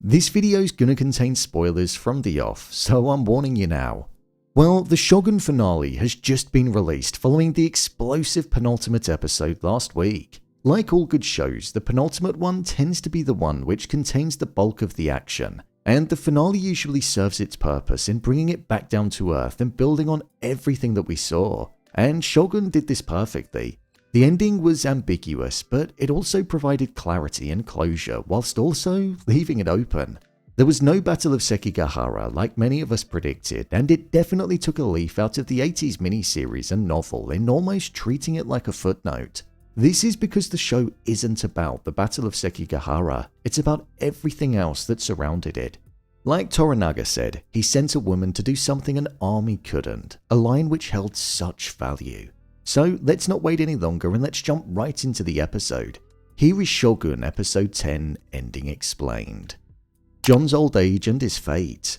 This video's gonna contain spoilers from the off, so I'm warning you now. Well, the Shogun finale has just been released following the explosive penultimate episode last week. Like all good shows, the penultimate one tends to be the one which contains the bulk of the action, and the finale usually serves its purpose in bringing it back down to earth and building on everything that we saw, and Shogun did this perfectly. The ending was ambiguous, but it also provided clarity and closure whilst also leaving it open. There was no Battle of Sekigahara like many of us predicted, and it definitely took a leaf out of the 80s miniseries and novel in almost treating it like a footnote. This is because the show isn't about the Battle of Sekigahara, it's about everything else that surrounded it. Like Toranaga said, he sent a woman to do something an army couldn't, a line which held such value. So let's not wait any longer and let's jump right into the episode. Here is Shogun episode 10, Ending Explained. John's old age and his fate.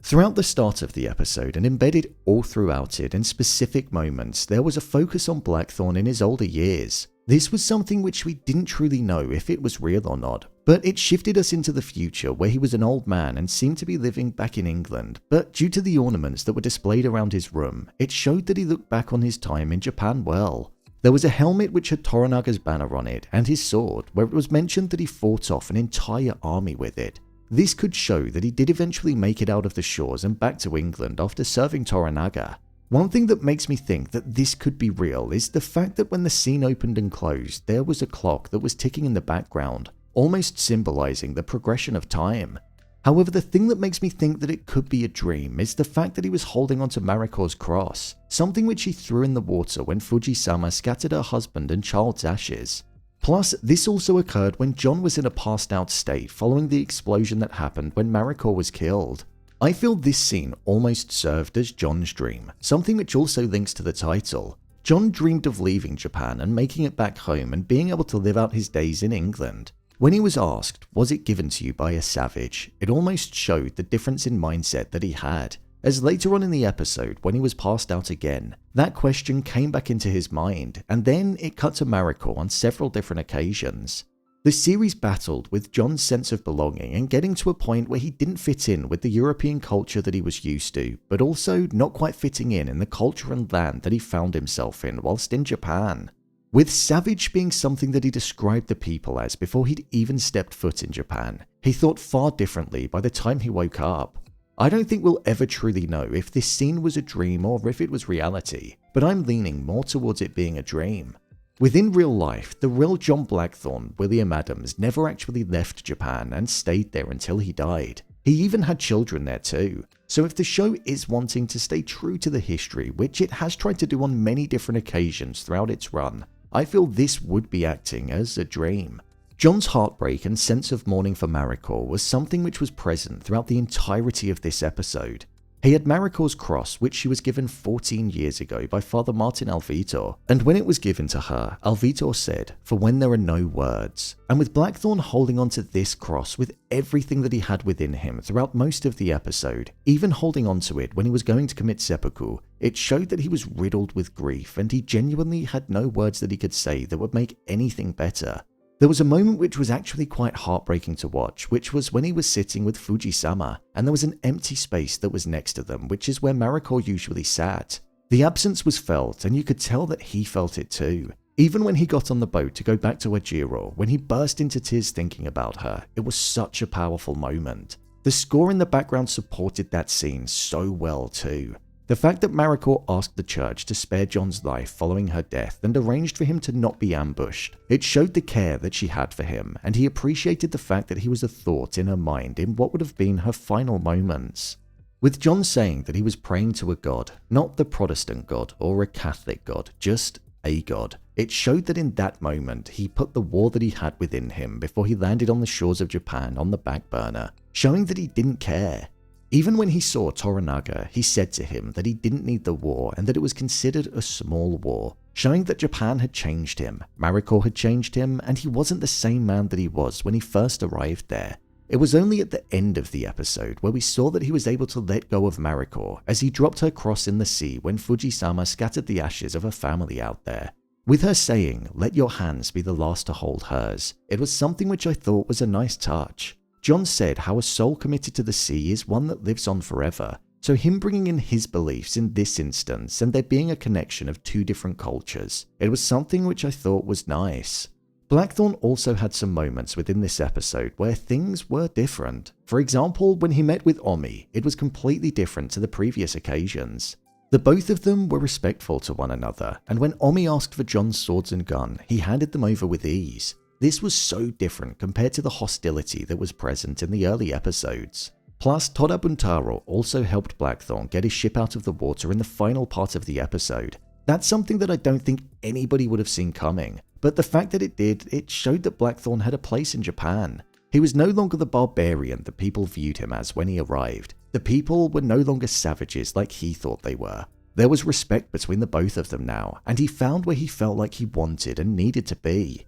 Throughout the start of the episode and embedded all throughout it in specific moments, there was a focus on Blackthorne in his older years. This was something which we didn't truly know if it was real or not, but it shifted us into the future where he was an old man and seemed to be living back in England, but due to the ornaments that were displayed around his room, it showed that he looked back on his time in Japan well. There was a helmet which had Toranaga's banner on it and his sword, where it was mentioned that he fought off an entire army with it. This could show that he did eventually make it out of the shores and back to England after serving Toranaga. One thing that makes me think that this could be real is the fact that when the scene opened and closed, there was a clock that was ticking in the background, almost symbolizing the progression of time. However, the thing that makes me think that it could be a dream is the fact that he was holding onto Mariko's cross, something which he threw in the water when Fuji-sama scattered her husband and child's ashes. Plus, this also occurred when John was in a passed out state following the explosion that happened when Mariko was killed. I feel this scene almost served as John's dream, something which also links to the title. John dreamed of leaving Japan and making it back home and being able to live out his days in England. When he was asked, was it given to you by a savage, it almost showed the difference in mindset that he had, as later on in the episode when he was passed out again, that question came back into his mind, and then it cut to Mariko on several different occasions. The series battled with John's sense of belonging and getting to a point where he didn't fit in with the European culture that he was used to, but also not quite fitting in the culture and land that he found himself in whilst in Japan. With savage being something that he described the people as before he'd even stepped foot in Japan, he thought far differently by the time he woke up. I don't think we'll ever truly know if this scene was a dream or if it was reality, but I'm leaning more towards it being a dream. Within real life, the real John Blackthorne, William Adams, never actually left Japan and stayed there until he died. He even had children there too. So if the show is wanting to stay true to the history, which it has tried to do on many different occasions throughout its run, I feel this would be acting as a dream. John's heartbreak and sense of mourning for Mariko was something which was present throughout the entirety of this episode. He had Mariko's cross, which she was given 14 years ago by Father Martin Alvitor, and when it was given to her, Alvitor said, "For when there are no words." And with Blackthorne holding onto this cross with everything that he had within him throughout most of the episode, even holding onto it when he was going to commit seppuku, it showed that he was riddled with grief and he genuinely had no words that he could say that would make anything better. There was a moment which was actually quite heartbreaking to watch, which was when he was sitting with Fuji-sama, and there was an empty space that was next to them, which is where Mariko usually sat. The absence was felt, and you could tell that he felt it too. Even when he got on the boat to go back to Ieyasu, when he burst into tears thinking about her, it was such a powerful moment. The score in the background supported that scene so well too. The fact that Mariko asked the church to spare John's life following her death and arranged for him to not be ambushed, it showed the care that she had for him, and he appreciated the fact that he was a thought in her mind in what would have been her final moments. With John saying that he was praying to a god, not the Protestant god or a Catholic god, just a god, it showed that in that moment he put the war that he had within him before he landed on the shores of Japan on the back burner, showing that he didn't care. Even when he saw Toranaga, he said to him that he didn't need the war and that it was considered a small war, showing that Japan had changed him, Mariko had changed him, and he wasn't the same man that he was when he first arrived there. It was only at the end of the episode where we saw that he was able to let go of Mariko as he dropped her cross in the sea when Fuji-sama scattered the ashes of her family out there. With her saying, "Let your hands be the last to hold hers," it was something which I thought was a nice touch. John said how a soul committed to the sea is one that lives on forever, so him bringing in his beliefs in this instance and there being a connection of two different cultures, it was something which I thought was nice. Blackthorne also had some moments within this episode where things were different. For example, when he met with Omi, it was completely different to the previous occasions. The both of them were respectful to one another, and when Omi asked for John's swords and gun, he handed them over with ease. This was so different compared to the hostility that was present in the early episodes. Plus, Toda Buntaro also helped Blackthorne get his ship out of the water in the final part of the episode. That's something that I don't think anybody would have seen coming, but the fact that it did, it showed that Blackthorne had a place in Japan. He was no longer the barbarian that people viewed him as when he arrived. The people were no longer savages like he thought they were. There was respect between the both of them now, and he found where he felt like he wanted and needed to be.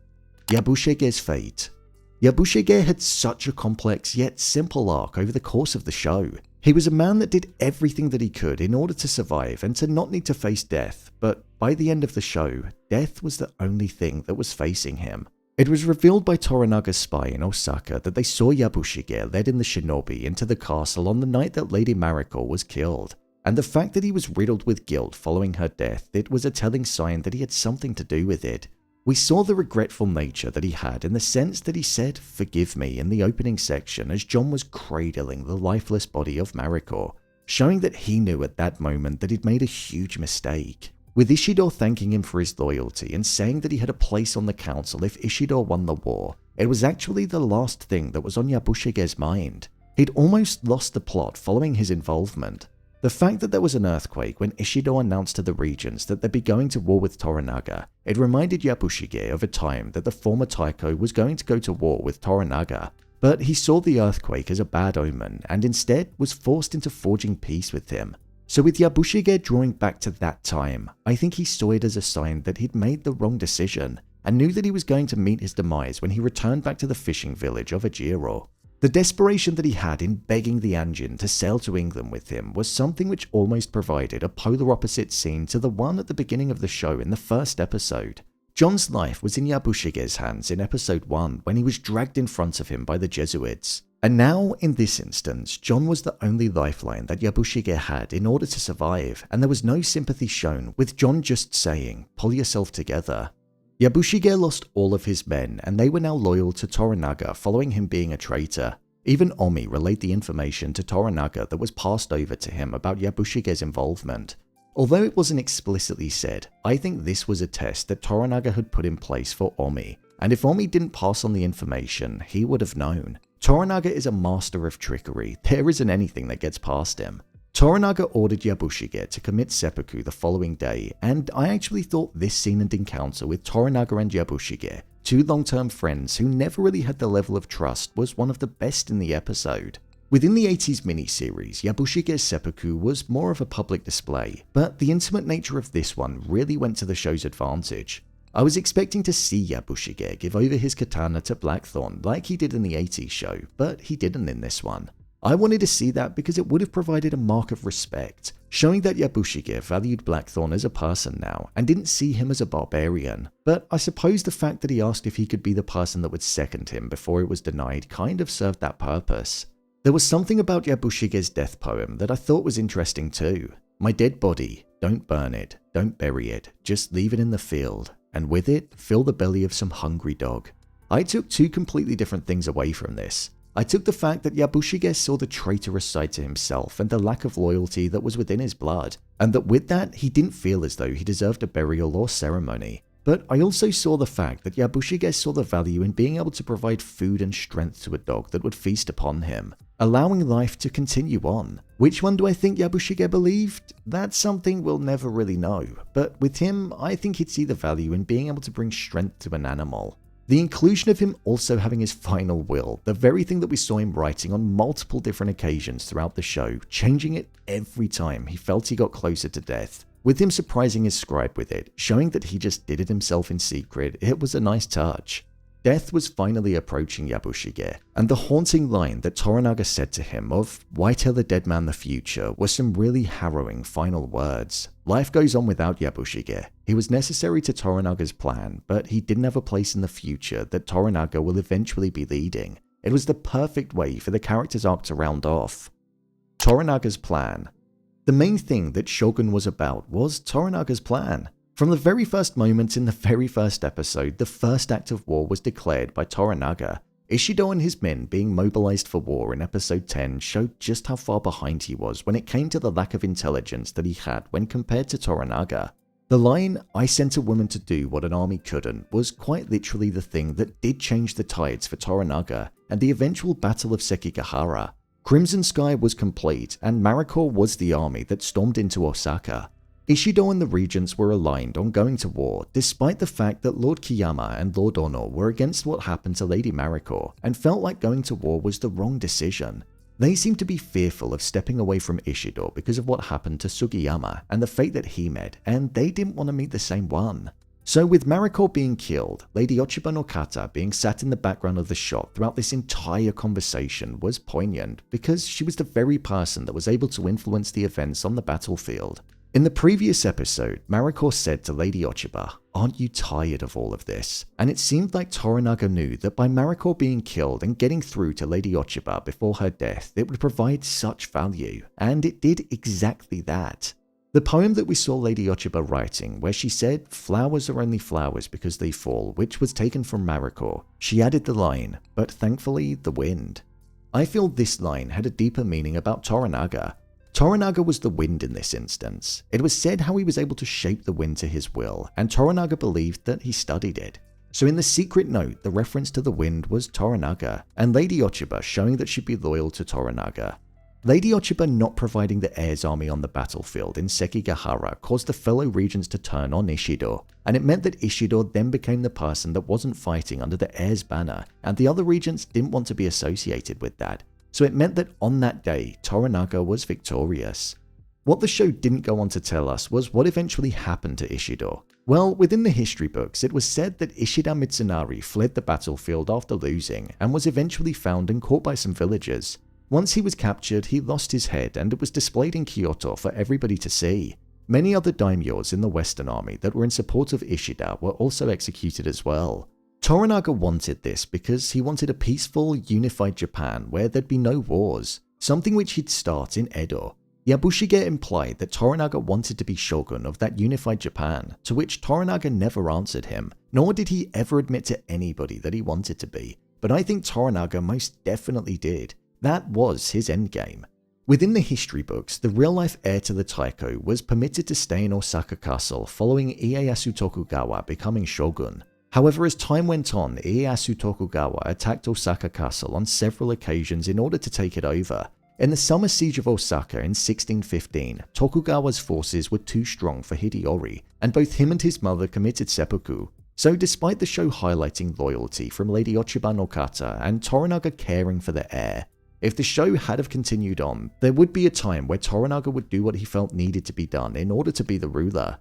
Yabushige's fate. Yabushige had such a complex yet simple arc over the course of the show. He was a man that did everything that he could in order to survive and to not need to face death, but by the end of the show, death was the only thing that was facing him. It was revealed by Toranaga's spy in Osaka that they saw Yabushige led in the shinobi into the castle on the night that Lady Mariko was killed, and the fact that he was riddled with guilt following her death, it was a telling sign that he had something to do with it. We saw the regretful nature that he had in the sense that he said, "Forgive me," in the opening section as John was cradling the lifeless body of Mariko, showing that he knew at that moment that he'd made a huge mistake. With Ishido thanking him for his loyalty and saying that he had a place on the council if Ishido won the war, it was actually the last thing that was on Yabushige's mind. He'd almost lost the plot following his involvement. The fact that there was an earthquake when Ishido announced to the regions that they'd be going to war with Toranaga, it reminded Yabushige of a time that the former Taiko was going to go to war with Toranaga, but he saw the earthquake as a bad omen and instead was forced into forging peace with him. So with Yabushige drawing back to that time, I think he saw it as a sign that he'd made the wrong decision and knew that he was going to meet his demise when he returned back to the fishing village of Ejiro. The desperation that he had in begging the Anjin to sail to England with him was something which almost provided a polar opposite scene to the one at the beginning of the show in the first episode. John's life was in Yabushige's hands in episode 1 when he was dragged in front of him by the Jesuits. And now, in this instance, John was the only lifeline that Yabushige had in order to survive, and there was no sympathy shown, with John just saying, "Pull yourself together." Yabushige lost all of his men, and they were now loyal to Toranaga following him being a traitor. Even Omi relayed the information to Toranaga that was passed over to him about Yabushige's involvement. Although it wasn't explicitly said, I think this was a test that Toranaga had put in place for Omi, and if Omi didn't pass on the information, he would have known. Toranaga is a master of trickery. There isn't anything that gets past him. Toranaga ordered Yabushige to commit seppuku the following day, and I actually thought this scene and encounter with Toranaga and Yabushige, two long-term friends who never really had the level of trust, was one of the best in the episode. Within the 80s miniseries, Yabushige's seppuku was more of a public display, but the intimate nature of this one really went to the show's advantage. I was expecting to see Yabushige give over his katana to Blackthorne like he did in the 80s show, but he didn't in this one. I wanted to see that because it would have provided a mark of respect, showing that Yabushige valued Blackthorne as a person now and didn't see him as a barbarian. But I suppose the fact that he asked if he could be the person that would second him before it was denied kind of served that purpose. There was something about Yabushige's death poem that I thought was interesting too. "My dead body, don't burn it, don't bury it, just leave it in the field, and with it, fill the belly of some hungry dog." I took two completely different things away from this. I took the fact that Yabushige saw the traitorous side to himself and the lack of loyalty that was within his blood, and that with that, he didn't feel as though he deserved a burial or ceremony. But I also saw the fact that Yabushige saw the value in being able to provide food and strength to a dog that would feast upon him, allowing life to continue on. Which one do I think Yabushige believed? That's something we'll never really know, but with him, I think he'd see the value in being able to bring strength to an animal. The inclusion of him also having his final will, the very thing that we saw him writing on multiple different occasions throughout the show, changing it every time he felt he got closer to death. With him surprising his scribe with it, showing that he just did it himself in secret, it was a nice touch. Death was finally approaching Yabushige, and the haunting line that Toranaga said to him of, "Why tell the dead man the future?" was some really harrowing final words. Life goes on without Yabushige. He was necessary to Toranaga's plan, but he didn't have a place in the future that Toranaga will eventually be leading. It was the perfect way for the character's arc to round off. Toranaga's plan. The main thing that Shogun was about was Toranaga's plan. From the very first moment in the very first episode, the first act of war was declared by Toranaga. Ishido and his men being mobilized for war in episode 10 showed just how far behind he was when it came to the lack of intelligence that he had when compared to Toranaga. The line, "I sent a woman to do what an army couldn't," was quite literally the thing that did change the tides for Toranaga and the eventual Battle of Sekigahara. Crimson Sky was complete, and Mariko was the army that stormed into Osaka. Ishido and the regents were aligned on going to war, despite the fact that Lord Kiyama and Lord Ono were against what happened to Lady Mariko and felt like going to war was the wrong decision. They seemed to be fearful of stepping away from Ishido because of what happened to Sugiyama and the fate that he met, and they didn't want to meet the same one. So with Mariko being killed, Lady Ochiba no Kata being sat in the background of the shot throughout this entire conversation was poignant because she was the very person that was able to influence the events on the battlefield. In the previous episode, Mariko said to Lady Ochiba, "Aren't you tired of all of this?" And it seemed like Toranaga knew that by Mariko being killed and getting through to Lady Ochiba before her death, it would provide such value, and it did exactly that. The poem that we saw Lady Ochiba writing, where she said, "Flowers are only flowers because they fall," which was taken from Mariko, she added the line, "but thankfully the wind." I feel this line had a deeper meaning about Toranaga. Toranaga was the wind in this instance. It was said how he was able to shape the wind to his will, and Toranaga believed that he studied it. So in the secret note, the reference to the wind was Toranaga, and Lady Ochiba showing that she'd be loyal to Toranaga. Lady Ochiba not providing the heir's army on the battlefield in Sekigahara caused the fellow regents to turn on Ishido, and it meant that Ishido then became the person that wasn't fighting under the heir's banner, and the other regents didn't want to be associated with that. So it meant that on that day, Toranaga was victorious. What the show didn't go on to tell us was what eventually happened to Ishido. Well, within the history books, it was said that Ishida Mitsunari fled the battlefield after losing and was eventually found and caught by some villagers. Once he was captured, he lost his head and it was displayed in Kyoto for everybody to see. Many other daimyos in the Western army that were in support of Ishida were also executed as well. Toranaga wanted this because he wanted a peaceful, unified Japan where there'd be no wars, something which he'd start in Edo. Yabushige implied that Toranaga wanted to be shogun of that unified Japan, to which Toranaga never answered him, nor did he ever admit to anybody that he wanted to be, but I think Toranaga most definitely did. That was his endgame. Within the history books, the real-life heir to the Taiko was permitted to stay in Osaka Castle following Ieyasu Tokugawa becoming shogun. However, as time went on, Ieyasu Tokugawa attacked Osaka Castle on several occasions in order to take it over. In the summer siege of Osaka in 1615, Tokugawa's forces were too strong for Hideyori, and both him and his mother committed seppuku. So despite the show highlighting loyalty from Lady Ochiba no Kata and Toranaga caring for the heir, if the show had have continued on, there would be a time where Toranaga would do what he felt needed to be done in order to be the ruler.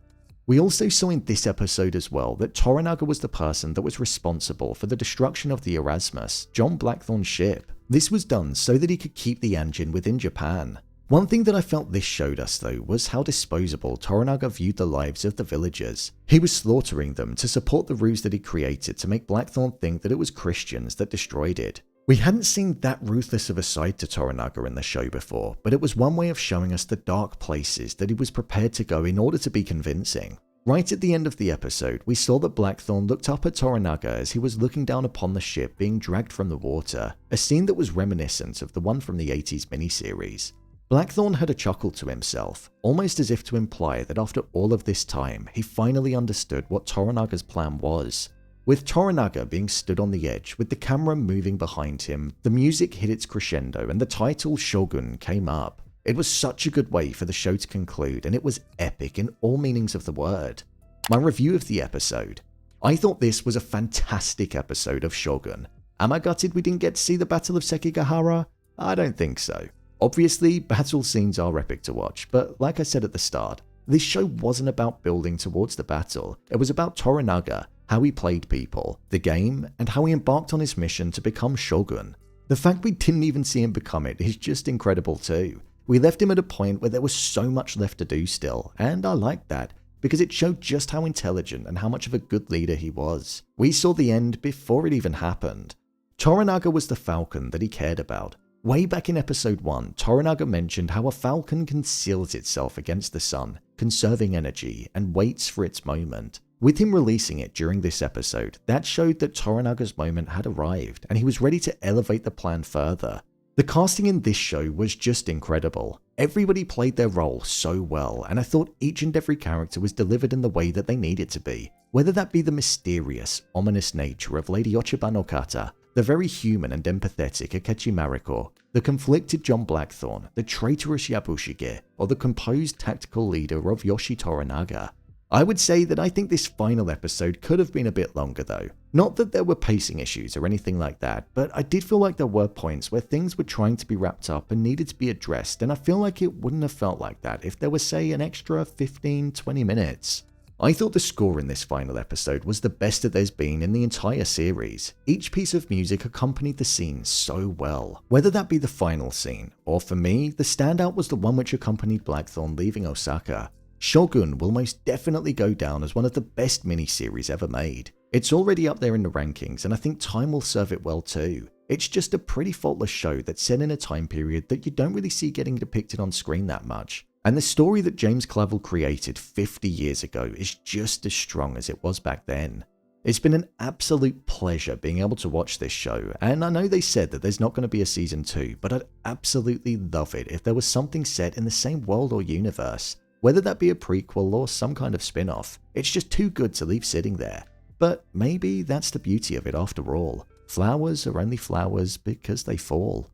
We also saw in this episode as well that Toranaga was the person that was responsible for the destruction of the Erasmus, John Blackthorne's ship. This was done so that he could keep the engine within Japan. One thing that I felt this showed us though was how disposable Toranaga viewed the lives of the villagers. He was slaughtering them to support the ruse that he created to make Blackthorne think that it was Christians that destroyed it. We hadn't seen that ruthless of a side to Toranaga in the show before, but it was one way of showing us the dark places that he was prepared to go in order to be convincing. Right at the end of the episode, we saw that Blackthorne looked up at Toranaga as he was looking down upon the ship being dragged from the water, a scene that was reminiscent of the one from the 80s miniseries. Blackthorne had a chuckle to himself, almost as if to imply that after all of this time, he finally understood what Toranaga's plan was. With Toranaga being stood on the edge, with the camera moving behind him, the music hit its crescendo and the title Shogun came up. It was such a good way for the show to conclude, and it was epic in all meanings of the word. My review of the episode. I thought this was a fantastic episode of Shogun. Am I gutted we didn't get to see the Battle of Sekigahara? I don't think so. Obviously, battle scenes are epic to watch, but like I said at the start, this show wasn't about building towards the battle. It was about Toranaga, how he played people, the game, and how he embarked on his mission to become Shogun. The fact we didn't even see him become it is just incredible too. We left him at a point where there was so much left to do still, and I liked that, because it showed just how intelligent and how much of a good leader he was. We saw the end before it even happened. Toranaga was the falcon that he cared about. Way back in episode 1, Toranaga mentioned how a falcon conceals itself against the sun, conserving energy, and waits for its moment. With him releasing it during this episode, that showed that Toranaga's moment had arrived and he was ready to elevate the plan further. The casting in this show was just incredible. Everybody played their role so well, and I thought each and every character was delivered in the way that they needed to be. Whether that be the mysterious, ominous nature of Lady Ochiba no Kata, the very human and empathetic Akechi Mariko, the conflicted John Blackthorne, the traitorous Yabushige, or the composed tactical leader of Yoshi Toranaga. I would say that I think this final episode could have been a bit longer though. Not that there were pacing issues or anything like that, but I did feel like there were points where things were trying to be wrapped up and needed to be addressed, and I feel like it wouldn't have felt like that if there was, say, an extra 15-20 minutes. I thought the score in this final episode was the best that there's been in the entire series. Each piece of music accompanied the scene so well, whether that be the final scene, or for me, the standout was the one which accompanied Blackthorne leaving Osaka. Shogun will most definitely go down as one of the best miniseries ever made. It's already up there in the rankings, and I think time will serve it well too. It's just a pretty faultless show that's set in a time period that you don't really see getting depicted on screen that much. And the story that James Clavell created 50 years ago is just as strong as it was back then. It's been an absolute pleasure being able to watch this show, and I know they said that there's not going to be a season 2, but I'd absolutely love it if there was something set in the same world or universe. Whether that be a prequel or some kind of spin-off, it's just too good to leave sitting there. But maybe that's the beauty of it after all. Flowers are only flowers because they fall.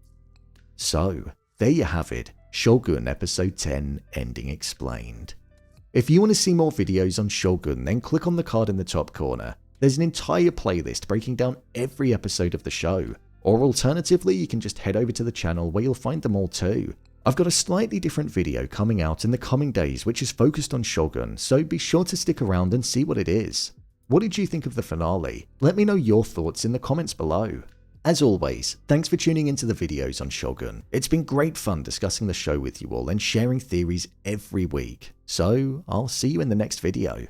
So, there you have it, Shogun Episode 10 Ending Explained. If you want to see more videos on Shogun, then click on the card in the top corner. There's an entire playlist breaking down every episode of the show. Or alternatively, you can just head over to the channel where you'll find them all too. I've got a slightly different video coming out in the coming days which is focused on Shogun, so be sure to stick around and see what it is. What did you think of the finale? Let me know your thoughts in the comments below. As always, thanks for tuning into the videos on Shogun. It's been great fun discussing the show with you all and sharing theories every week. So, I'll see you in the next video.